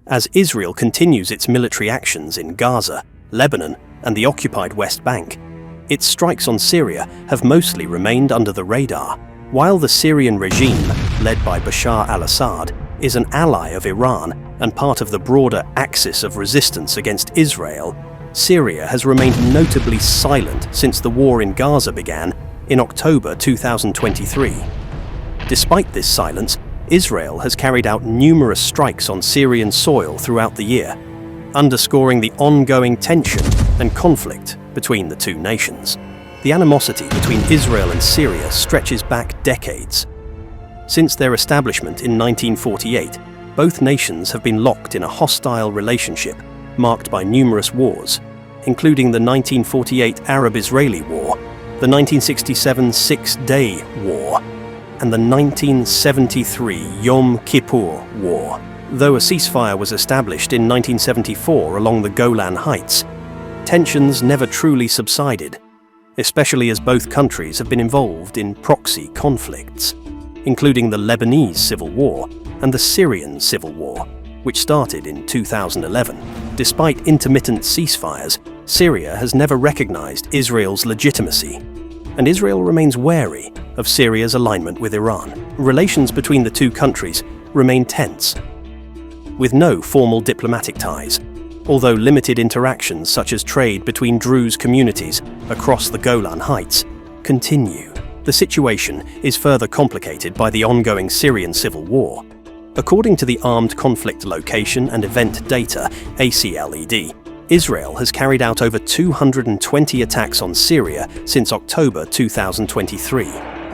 as Israel continues its military actions in Gaza, Lebanon, and the occupied West Bank. Its strikes on Syria have mostly remained under the radar. While the Syrian regime, led by Bashar al-Assad, is an ally of Iran and part of the broader axis of resistance against Israel, Syria has remained notably silent since the war in Gaza began in October 2023. Despite this silence, Israel has carried out numerous strikes on Syrian soil throughout the year, underscoring the ongoing tension and conflict between the two nations. The animosity between Israel and Syria stretches back decades. Since their establishment in 1948, both nations have been locked in a hostile relationship marked by numerous wars, including the 1948 Arab-Israeli War, the 1967 Six-Day War, and the 1973 Yom Kippur War. Though a ceasefire was established in 1974 along the Golan Heights, tensions never truly subsided, especially as both countries have been involved in proxy conflicts, including the Lebanese Civil War and the Syrian Civil War, which started in 2011. Despite intermittent ceasefires, Syria has never recognized Israel's legitimacy, and Israel remains wary of Syria's alignment with Iran. Relations between the two countries remain tense, with no formal diplomatic ties, although limited interactions such as trade between Druze communities across the Golan Heights continue. The situation is further complicated by the ongoing Syrian civil war. According to the Armed Conflict Location and Event Data, ACLED, Israel has carried out over 220 attacks on Syria since October 2023.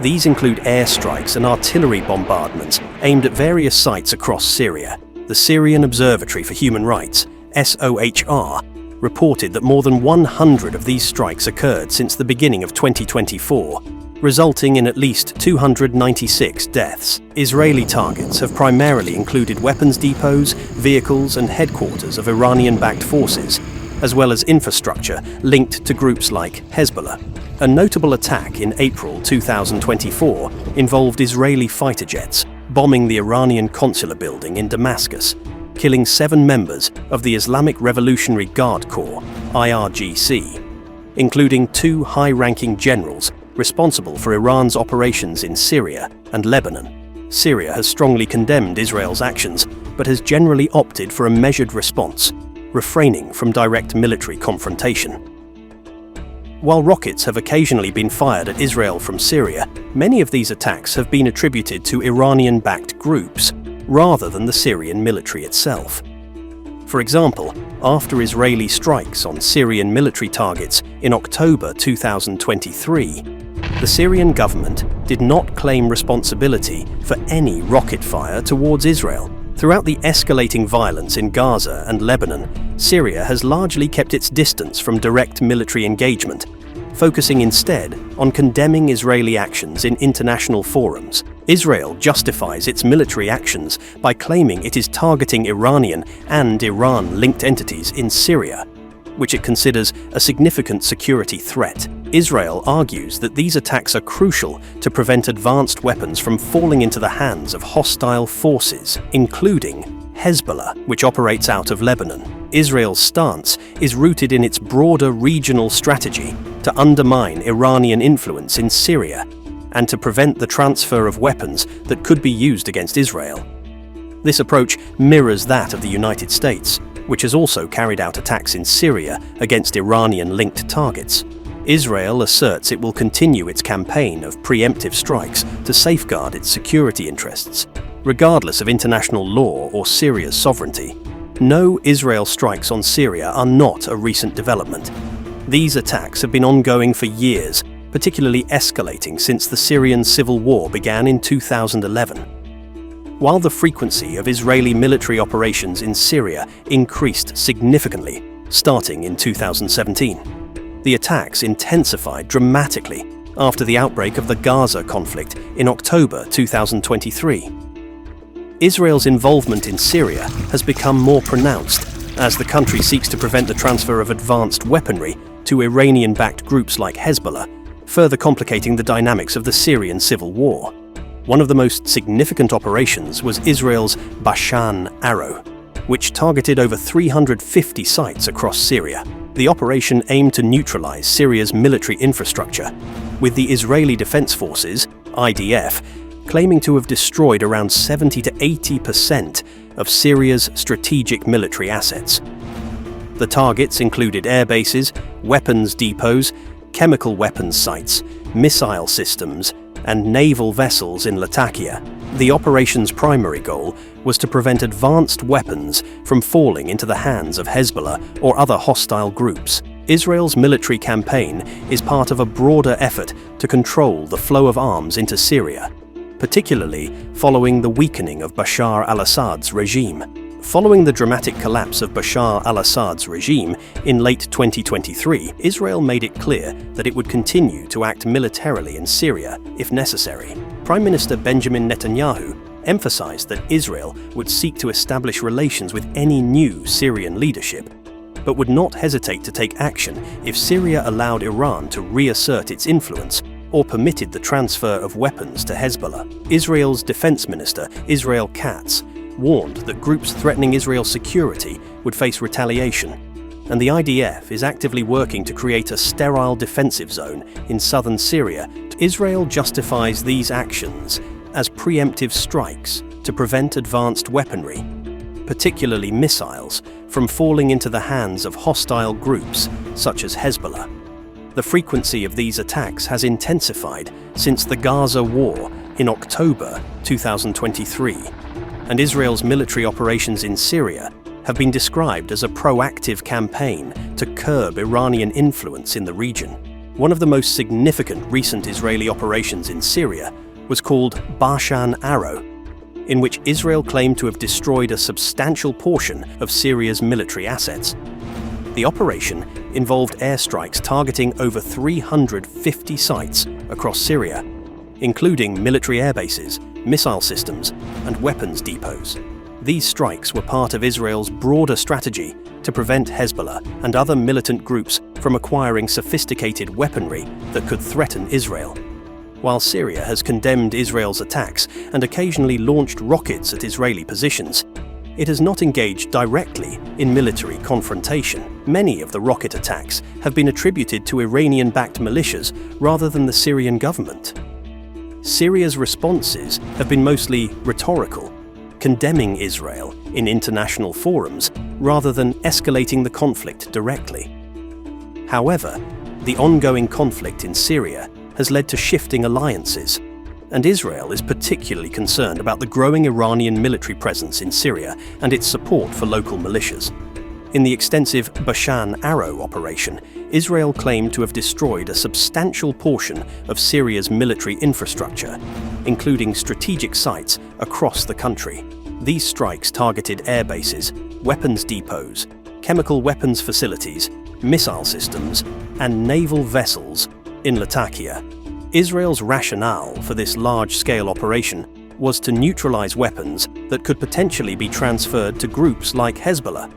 These include airstrikes and artillery bombardments aimed at various sites across Syria. The Syrian Observatory for Human Rights, SOHR, reported that more than 100 of these strikes occurred since the beginning of 2024, resulting in at least 296 deaths. Israeli targets have primarily included weapons depots, vehicles, and headquarters of Iranian-backed forces, as well as infrastructure linked to groups like Hezbollah. A notable attack in April 2024 involved Israeli fighter jets bombing the Iranian consular building in Damascus, killing 7 members of the Islamic Revolutionary Guard Corps, IRGC, including 2 high-ranking generals responsible for Iran's operations in Syria and Lebanon. Syria has strongly condemned Israel's actions, but has generally opted for a measured response, refraining from direct military confrontation. While rockets have occasionally been fired at Israel from Syria, many of these attacks have been attributed to Iranian-backed groups, rather than the Syrian military itself. For example, after Israeli strikes on Syrian military targets in October 2023, the Syrian government did not claim responsibility for any rocket fire towards Israel. Throughout the escalating violence in Gaza and Lebanon, Syria has largely kept its distance from direct military engagement, focusing instead on condemning Israeli actions in international forums. Israel justifies its military actions by claiming it is targeting Iranian and Iran-linked entities in Syria, which it considers a significant security threat. Israel argues that these attacks are crucial to prevent advanced weapons from falling into the hands of hostile forces, including Hezbollah, which operates out of Lebanon. Israel's stance is rooted in its broader regional strategy to undermine Iranian influence in Syria and to prevent the transfer of weapons that could be used against Israel. This approach mirrors that of the United States, which has also carried out attacks in Syria against Iranian-linked targets. Israel asserts it will continue its campaign of preemptive strikes to safeguard its security interests, regardless of international law or Syria's sovereignty. No Israel strikes on Syria are not a recent development. These attacks have been ongoing for years, particularly escalating since the Syrian civil war began in 2011. While the frequency of Israeli military operations in Syria increased significantly, starting in 2017, the attacks intensified dramatically after the outbreak of the Gaza conflict in October 2023. Israel's involvement in Syria has become more pronounced as the country seeks to prevent the transfer of advanced weaponry to Iranian-backed groups like Hezbollah, further complicating the dynamics of the Syrian civil war. One of the most significant operations was Israel's Bashan Arrow, which targeted over 350 sites across Syria. The operation aimed to neutralize Syria's military infrastructure, with the Israeli Defense Forces, IDF, claiming to have destroyed around 70 to 80% of Syria's strategic military assets. The targets included air bases, weapons depots, chemical weapons sites, missile systems, and naval vessels in Latakia. The operation's primary goal was to prevent advanced weapons from falling into the hands of Hezbollah or other hostile groups. Israel's military campaign is part of a broader effort to control the flow of arms into Syria, particularly following the weakening of Bashar al-Assad's regime. Following the dramatic collapse of Bashar al-Assad's regime in late 2023, Israel made it clear that it would continue to act militarily in Syria if necessary. Prime Minister Benjamin Netanyahu emphasized that Israel would seek to establish relations with any new Syrian leadership, but would not hesitate to take action if Syria allowed Iran to reassert its influence or permitted the transfer of weapons to Hezbollah. Israel's Defense Minister, Israel Katz, warned that groups threatening Israel's security would face retaliation, and the IDF is actively working to create a sterile defensive zone in southern Syria. Israel justifies these actions as preemptive strikes to prevent advanced weaponry, particularly missiles, from falling into the hands of hostile groups such as Hezbollah. The frequency of these attacks has intensified since the Gaza war in October 2023, and Israel's military operations in Syria have been described as a proactive campaign to curb Iranian influence in the region. One of the most significant recent Israeli operations in Syria was called Bashan Arrow, in which Israel claimed to have destroyed a substantial portion of Syria's military assets. The operation involved airstrikes targeting over 350 sites across Syria, including military airbases, missile systems, and weapons depots. These strikes were part of Israel's broader strategy to prevent Hezbollah and other militant groups from acquiring sophisticated weaponry that could threaten Israel. While Syria has condemned Israel's attacks and occasionally launched rockets at Israeli positions, it has not engaged directly in military confrontation. Many of the rocket attacks have been attributed to Iranian-backed militias rather than the Syrian government. Syria's responses have been mostly rhetorical, condemning Israel in international forums rather than escalating the conflict directly. However, the ongoing conflict in Syria has led to shifting alliances, and Israel is particularly concerned about the growing Iranian military presence in Syria and its support for local militias. In the extensive Bashan Arrow operation, Israel claimed to have destroyed a substantial portion of Syria's military infrastructure, including strategic sites across the country. These strikes targeted air bases, weapons depots, chemical weapons facilities, missile systems, and naval vessels in Latakia. Israel's rationale for this large-scale operation was to neutralize weapons that could potentially be transferred to groups like Hezbollah,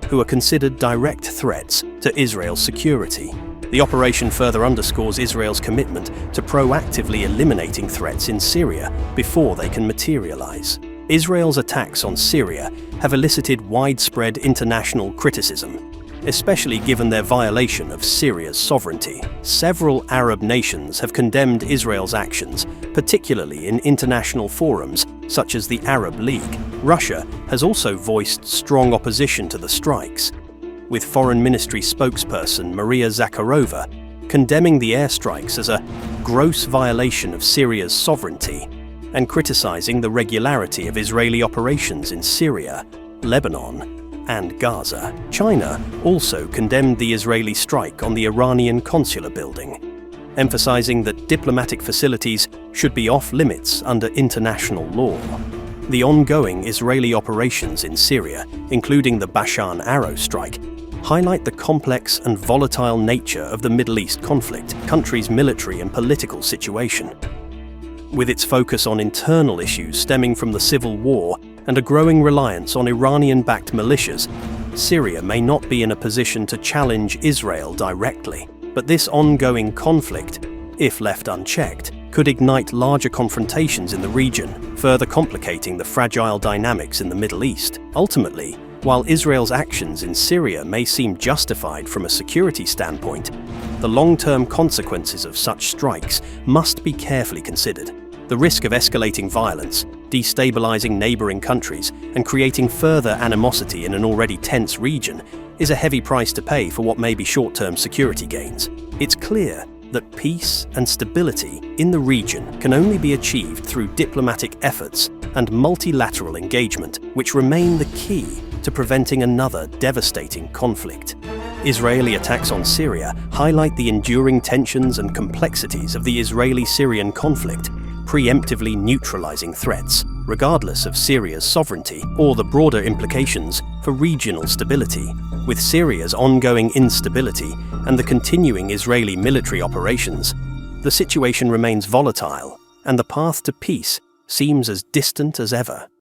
who are considered direct threats to Israel's security. The operation further underscores Israel's commitment to proactively eliminating threats in Syria before they can materialize. Israel's attacks on Syria have elicited widespread international criticism, especially given their violation of Syria's sovereignty. Several Arab nations have condemned Israel's actions, particularly in international forums such as the Arab League. Russia has also voiced strong opposition to the strikes, with Foreign Ministry spokesperson Maria Zakharova condemning the airstrikes as a gross violation of Syria's sovereignty and criticizing the regularity of Israeli operations in Syria, Lebanon, and Gaza. China also condemned the Israeli strike on the Iranian consular building, emphasizing that diplomatic facilities should be off-limits under international law. The ongoing Israeli operations in Syria, including the Bashan Arrow strike, highlight the complex and volatile nature of the Middle East conflict, country's military and political situation. With its focus on internal issues stemming from the civil war and a growing reliance on Iranian-backed militias, Syria may not be in a position to challenge Israel directly. But this ongoing conflict, if left unchecked, could ignite larger confrontations in the region, further complicating the fragile dynamics in the Middle East. Ultimately, While Israel's actions in Syria may seem justified from a security standpoint, the long-term consequences of such strikes must be carefully considered. The risk of escalating violence, destabilizing neighboring countries, and creating further animosity in an already tense region is a heavy price to pay for what may be short-term security gains. It's clear that peace and stability in the region can only be achieved through diplomatic efforts and multilateral engagement, which remain the key to preventing another devastating conflict. Israeli attacks on Syria highlight the enduring tensions and complexities of the Israeli-Syrian conflict, preemptively neutralizing threats, regardless of Syria's sovereignty or the broader implications for regional stability. With Syria's ongoing instability and the continuing Israeli military operations, the situation remains volatile, and the path to peace seems as distant as ever.